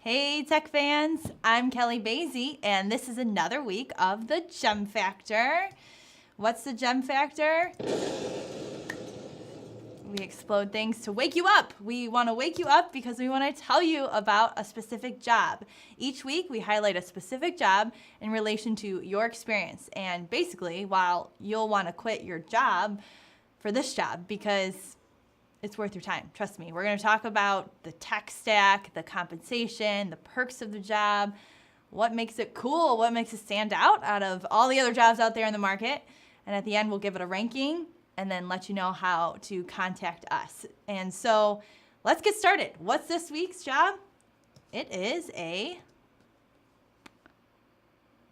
Hey tech fans, I'm Kelly Basie, and this is another week of the Gem Factor. What's the Gem Factor? We explode things to wake you up. We want to wake you up because we want to tell you about a specific job. Each week we highlight a specific job in relation to your experience. And basically, while you'll want to quit your job for this job because it's worth your time. Trust me. We're going to talk about the tech stack, the compensation, the perks of the job, what makes it cool, what makes it stand out of all the other jobs out there in the market. And at the end, we'll give it a ranking and then let you know how to contact us. And so let's get started. What's this week's job? It is a,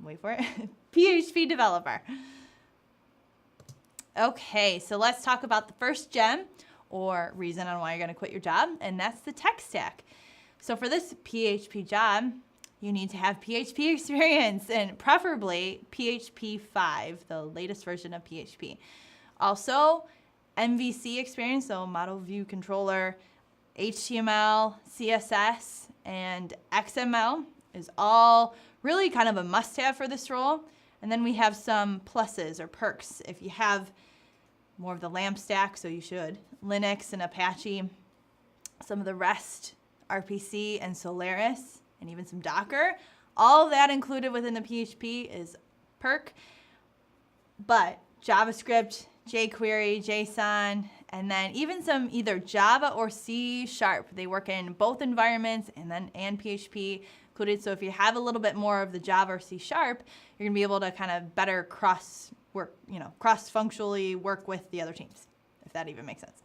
wait for it, PHP developer. Okay, so let's talk about the first gem or reason on why you're going to quit your job, and that's the tech stack. So for this PHP job, you need to have PHP experience and preferably PHP 5, the latest version of PHP. Also, MVC experience, so Model View Controller, HTML, CSS, and XML is all really kind of a must-have for this role. And then we have some pluses or perks. If you have more of the LAMP stack, so you should, Linux and Apache, some of the REST, RPC, and Solaris, and even some Docker. All of that included within the PHP is perk, but JavaScript, jQuery, JSON, and then even some either Java or C#. They work in both environments and PHP included. So if you have a little bit more of the Java or C#, you're gonna be able to kind of better cross-functionally work with the other teams, if that even makes sense.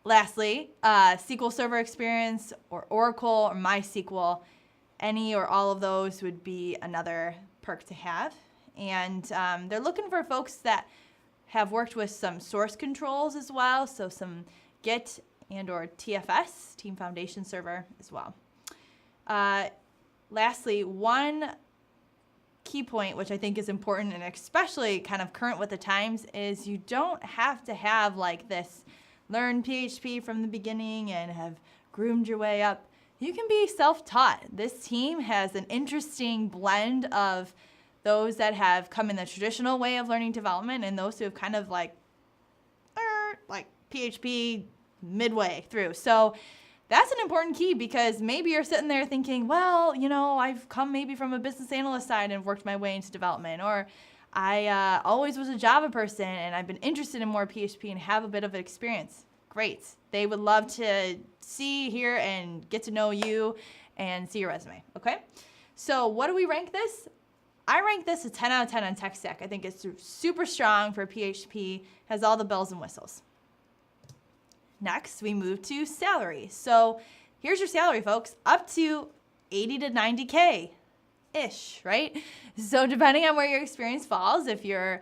Lastly, SQL Server experience or Oracle or MySQL, any or all of those would be another perk to have. And they're looking for folks that have worked with some source controls as well, so some Git and or TFS, Team Foundation Server as well. Lastly, one key point, which I think is important and especially kind of current with the times, is you don't have to have like this learn PHP from the beginning and have groomed your way up. You can be self-taught. This team has an interesting blend of those that have come in the traditional way of learning development and those who have kind of like PHP midway through. So that's an important key because maybe you're sitting there thinking, well, you know, I've come maybe from a business analyst side and worked my way into development, or I always was a Java person and I've been interested in more PHP and have a bit of experience. Great. They would love to see, hear, and get to know you and see your resume, okay? So what do we rank this? I rank this a 10 out of 10 on tech stack. I think it's super strong for PHP, has all the bells and whistles. Next, we move to salary. So here's your salary, folks, up to 80 to 90K-ish, right? So depending on where your experience falls, if you're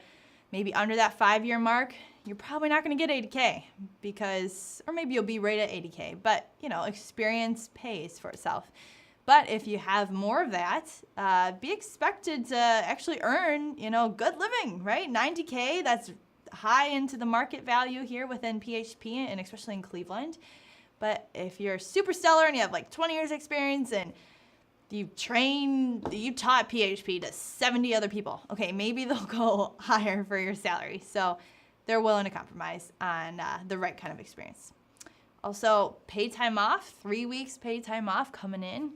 maybe under that 5-year mark, you're probably not gonna get 80K because, or maybe you'll be right at 80K, but you know, experience pays for itself. But if you have more of that, be expected to actually earn, you know, good living, right? 90K, that's high into the market value here within PHP and especially in Cleveland. But if you're super stellar and you have like 20 years experience and you taught PHP to 70 other people, okay, maybe they'll go higher for your salary. So they're willing to compromise on the right kind of experience. Also, paid time off, 3 weeks paid time off coming in.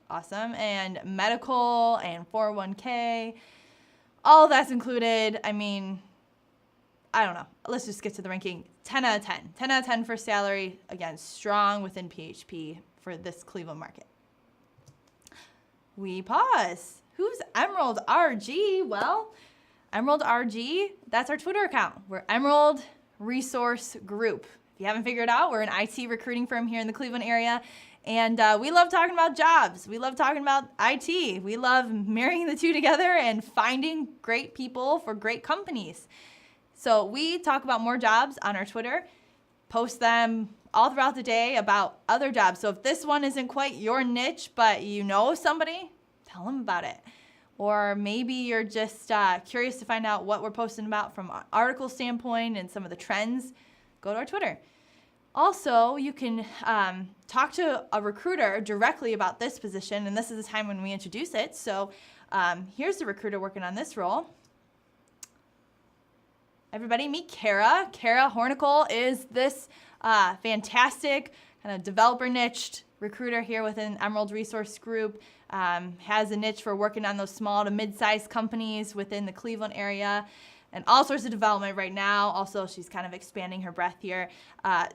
Awesome. And medical and 401k, all that's included. I mean, I don't know. Let's just get to the ranking. 10 out of 10. 10 out of 10 for salary. Again, strong within PHP for this Cleveland market. We pause. Who's Emerald RG? Well, Emerald RG, that's our Twitter account. We're Emerald Resource Group. If you haven't figured it out, we're an IT recruiting firm here in the Cleveland area. And we love talking about jobs. We love talking about IT. We love marrying the two together and finding great people for great companies. So we talk about more jobs on our Twitter, post them all throughout the day about other jobs. So if this one isn't quite your niche, but you know somebody, tell them about it. Or maybe you're just curious to find out what we're posting about from an article standpoint and some of the trends, go to our Twitter. Also, you can talk to a recruiter directly about this position, and this is the time when we introduce it. So here's the recruiter working on this role. Everybody meet Kara. Kara Hornicle is this fantastic kind of developer niched recruiter here within Emerald Resource Group. Has a niche for working on those small to mid-sized companies within the Cleveland area and all sorts of development right now. Also, she's kind of expanding her breadth here.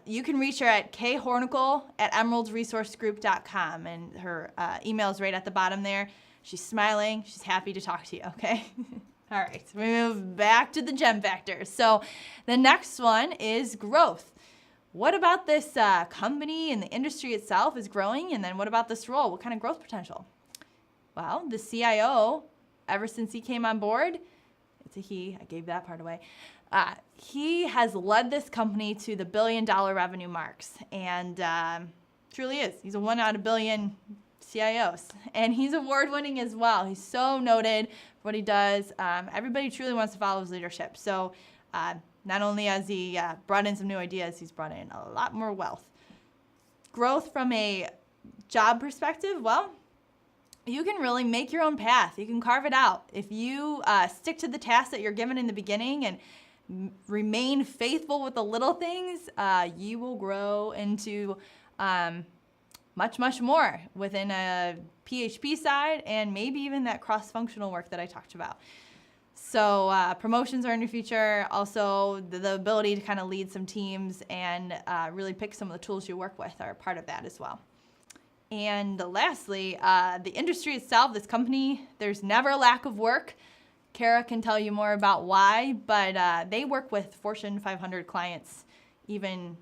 You can reach her at khornicle@emeraldresourcegroup.com, and her email is right at the bottom there. She's smiling. She's happy to talk to you, okay? All right, so we move back to the gem factors. So the next one is growth. What about this company and the industry itself is growing? And then what about this role? What kind of growth potential? Well, the CIO, ever since he came on board, it's a he, I gave that part away, he has led this company to the $1 billion revenue marks. And truly is. He's a 1 out of billion CIOs. And he's award-winning as well. He's so noted for what he does. Everybody truly wants to follow his leadership. So not only has he brought in some new ideas, he's brought in a lot more wealth. Growth from a job perspective, well, you can really make your own path. You can carve it out. If you stick to the tasks that you're given in the beginning and remain faithful with the little things, you will grow into much, much more within a PHP side and maybe even that cross-functional work that I talked about. So promotions are in your future. Also, the ability to kind of lead some teams and really pick some of the tools you work with are part of that as well. And lastly, the industry itself, this company, there's never a lack of work. Kara can tell you more about why, but they work with Fortune 500 clients, even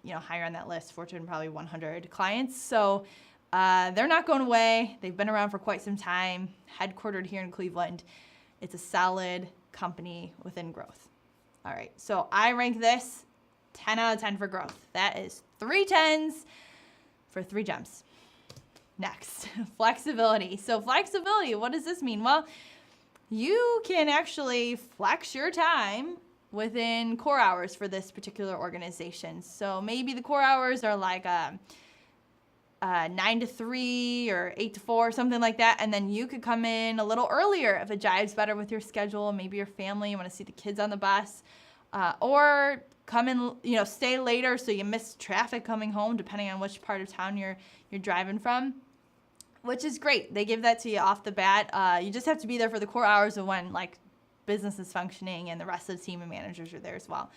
higher on that list, Fortune probably 100 clients. So they're not going away. They've been around for quite some time, headquartered here in Cleveland. It's a solid company within growth. All right, so I rank this 10 out of 10 for growth. That is 3 10s for 3 gems. Next, flexibility. So flexibility, what does this mean? Well, you can actually flex your time within core hours for this particular organization. So maybe the core hours are like 9 to 3 or 8 to 4, something like that. And then you could come in a little earlier if it jives better with your schedule. Maybe your family, you want to see the kids on the bus. Or come in, stay later so you miss traffic coming home, depending on which part of town you're driving from, which is great. They give that to you off the bat. You just have to be there for the core hours of when business is functioning and the rest of the team and managers are there as well.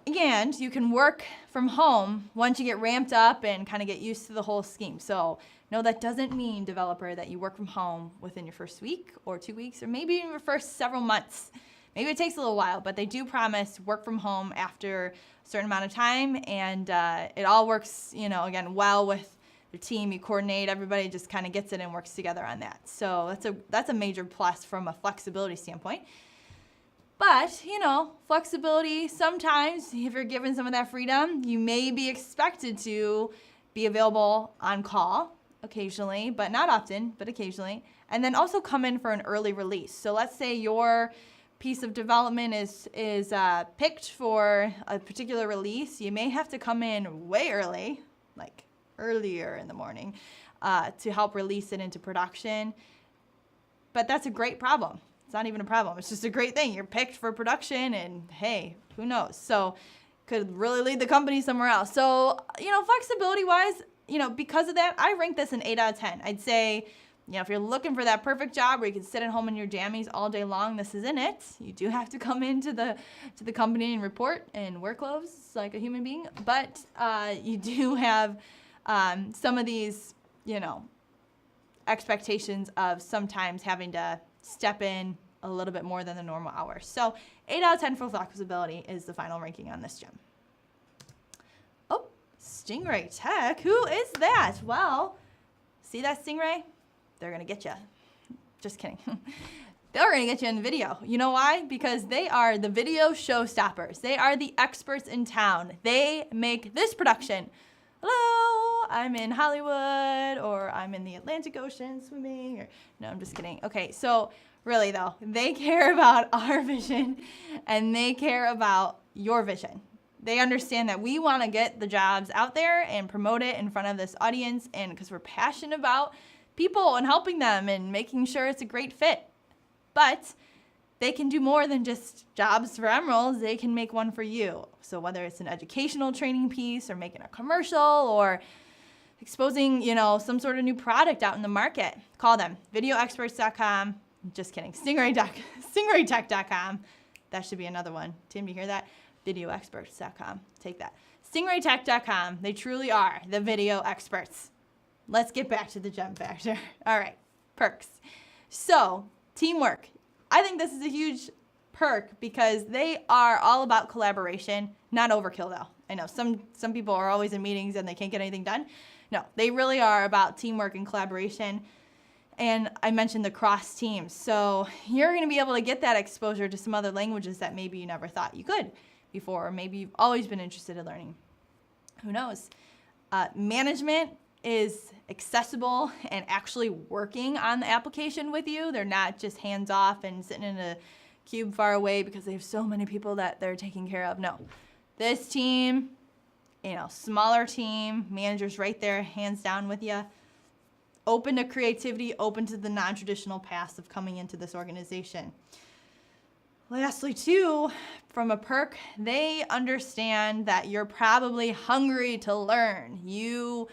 And you can work from home once you get ramped up and kind of get used to the whole scheme. So no, that doesn't mean, developer, that you work from home within your first week or 2 weeks or maybe even your first several months. Maybe it takes a little while, but they do promise work from home after a certain amount of time, and it all works, again, well with the team. You coordinate, everybody just kind of gets it and works together on that. So that's a major plus from a flexibility standpoint. But, flexibility, sometimes if you're given some of that freedom, you may be expected to be available on call occasionally, but not often, but occasionally. And then also come in for an early release. So let's say your piece of development is picked for a particular release. You may have to come in way early, like earlier in the morning, to help release it into production. But that's a great problem. It's not even a problem. It's just a great thing. You're picked for production, and hey, who knows? So could really lead the company somewhere else. So, flexibility-wise, because of that, I rank this an 8 out of 10. I'd say, if you're looking for that perfect job where you can sit at home in your jammies all day long, this isn't it. You do have to come into the company and report and wear clothes like a human being. But you do have some of these, expectations of sometimes having to step in a little bit more than the normal hours. So 8 out of 10 for flexibility is the final ranking on this gem. Oh, Stingray Tech. Who is that? Well, see that Stingray? They're going to get you. Just kidding. They're going to get you in video. You know why? Because they are the video showstoppers. They are the experts in town. They make this production. Hello, I'm in Hollywood, or I'm in the Atlantic Ocean swimming, or no, I'm just kidding. Okay, so really though, they care about our vision and they care about your vision. They understand that we want to get the jobs out there and promote it in front of this audience, and because we're passionate about people and helping them and making sure it's a great fit. But they can do more than just jobs for Emeralds. They can make one for you. So whether it's an educational training piece or making a commercial or exposing, some sort of new product out in the market, call them. Videoexperts.com. Just kidding. Stingraytech.com. That should be another one. Tim, do you hear that? Videoexperts.com. Take that. Stingraytech.com. They truly are the video experts. Let's get back to the gem factor. All right. Perks. So, teamwork. I think this is a huge perk because they are all about collaboration, not overkill though. I know some people are always in meetings and they can't get anything done. No, they really are about teamwork and collaboration. And I mentioned the cross teams. So you're going to be able to get that exposure to some other languages that maybe you never thought you could before, or maybe you've always been interested in learning. Who knows? Management is accessible and actually working on the application with you. They're not just hands off and sitting in a cube far away because they have so many people that they're taking care of. No, this team, smaller team, managers right there, hands down with you. Open to creativity, open to the non-traditional paths of coming into this organization. Lastly, too, from a perk, they understand that you're probably hungry to learn. You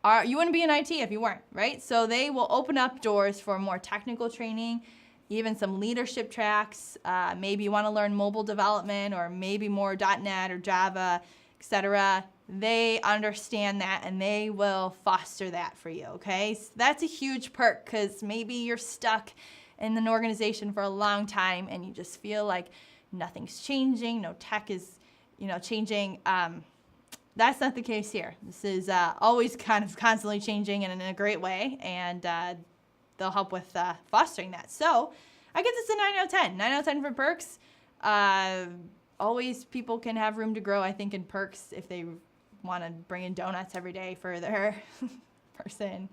wouldn't be in IT if you weren't, right? So they will open up doors for more technical training, even some leadership tracks. Maybe you want to learn mobile development or maybe more .NET or Java, etc. They understand that and they will foster that for you, okay? So that's a huge perk because maybe you're stuck in an organization for a long time and you just feel like nothing's changing, no tech is, changing. That's not the case here. This is always kind of constantly changing and in a great way, and they'll help with fostering that. So I guess it's a 9 out of 10. 9 out of 10 for perks. Always people can have room to grow, I think, in perks if they want to bring in donuts every day for their person.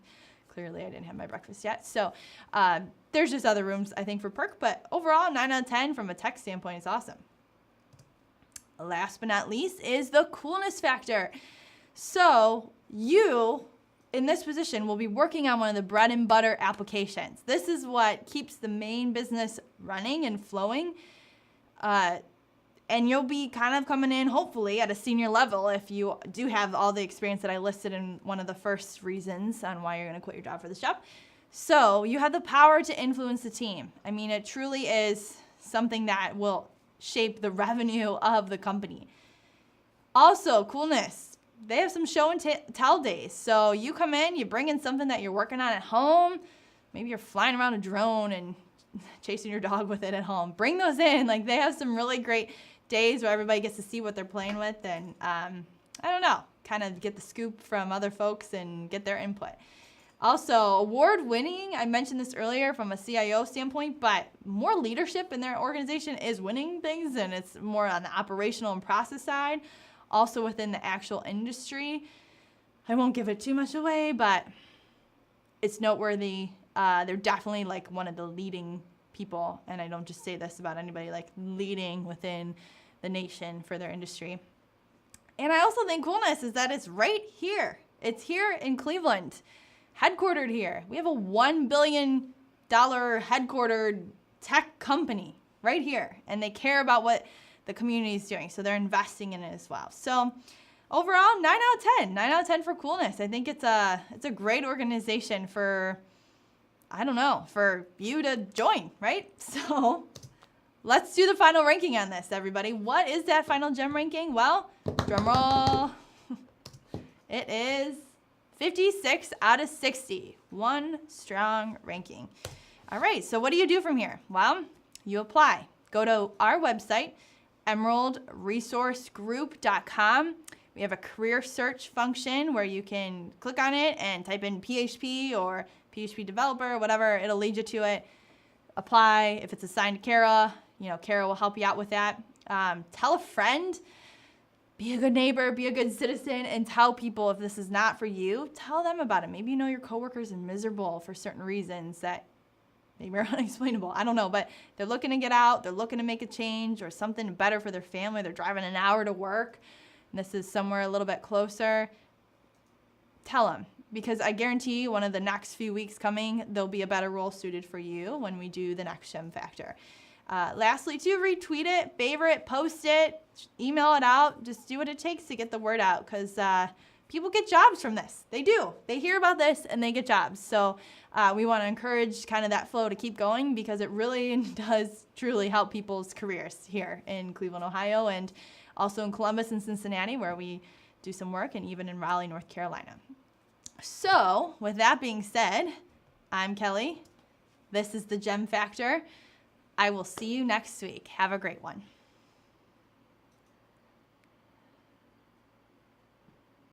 Clearly, I didn't have my breakfast yet. So there's just other rooms, I think, for perk. But overall, 9 out of 10 from a tech standpoint is awesome. Last but not least is the coolness factor. So you, in this position, will be working on one of the bread and butter applications. This is what keeps the main business running and flowing. And you'll be kind of coming in, hopefully, at a senior level if you do have all the experience that I listed in one of the first reasons on why you're going to quit your job for this job. So you have the power to influence the team. I mean, it truly is something that will shape the revenue of the company. Also, Coolness. They have some show and tell days. So you come in, you bring in something that you're working on at home. Maybe you're flying around a drone and chasing your dog with it at home. Bring those in. Like, they have some really great days where everybody gets to see what they're playing with and, kind of get the scoop from other folks and get their input. Also, award-winning, I mentioned this earlier from a CIO standpoint, but more leadership in their organization is winning things, and it's more on the operational and process side, also within the actual industry. I won't give it too much away, but it's noteworthy. They're definitely like one of the leading people, and I don't just say this about anybody, like leading within the nation for their industry. And I also think Coolness is that it's right here. It's here in Cleveland, headquartered here. We have a $1 billion headquartered tech company right here, and they care about what the community is doing, so they're investing in it as well. So overall, 9 out of 10. 9 out of 10 for Coolness. I think it's a great organization for you to join, right? So let's do the final ranking on this, everybody. What is that final gem ranking? Well, drum roll. It is 56 out of 60. One strong ranking. All right, so what do you do from here? Well, you apply. Go to our website, emeraldresourcegroup.com. We have a career search function where you can click on it and type in PHP or PHP Developer, whatever, it'll lead you to it. Apply. If it's assigned to Kara, Kara will help you out with that. Tell a friend. Be a good neighbor, be a good citizen, and tell people if this is not for you, tell them about it. Maybe your coworkers are miserable for certain reasons that maybe are unexplainable. I don't know, but they're looking to get out. They're looking to make a change or something better for their family. They're driving an hour to work, and this is somewhere a little bit closer. Tell them, because I guarantee you one of the next few weeks coming, there'll be a better role suited for you when we do the next Gem Factor. Lastly, too, retweet it, favorite, post it, email it out. Just do what it takes to get the word out, because people get jobs from this. They do. They hear about this and they get jobs. So we want to encourage kind of that flow to keep going, because it really does truly help people's careers here in Cleveland, Ohio, and also in Columbus and Cincinnati, where we do some work, and even in Raleigh, North Carolina. So with that being said, I'm Kelly. This is the Gem Factor. I will see you next week. Have a great one.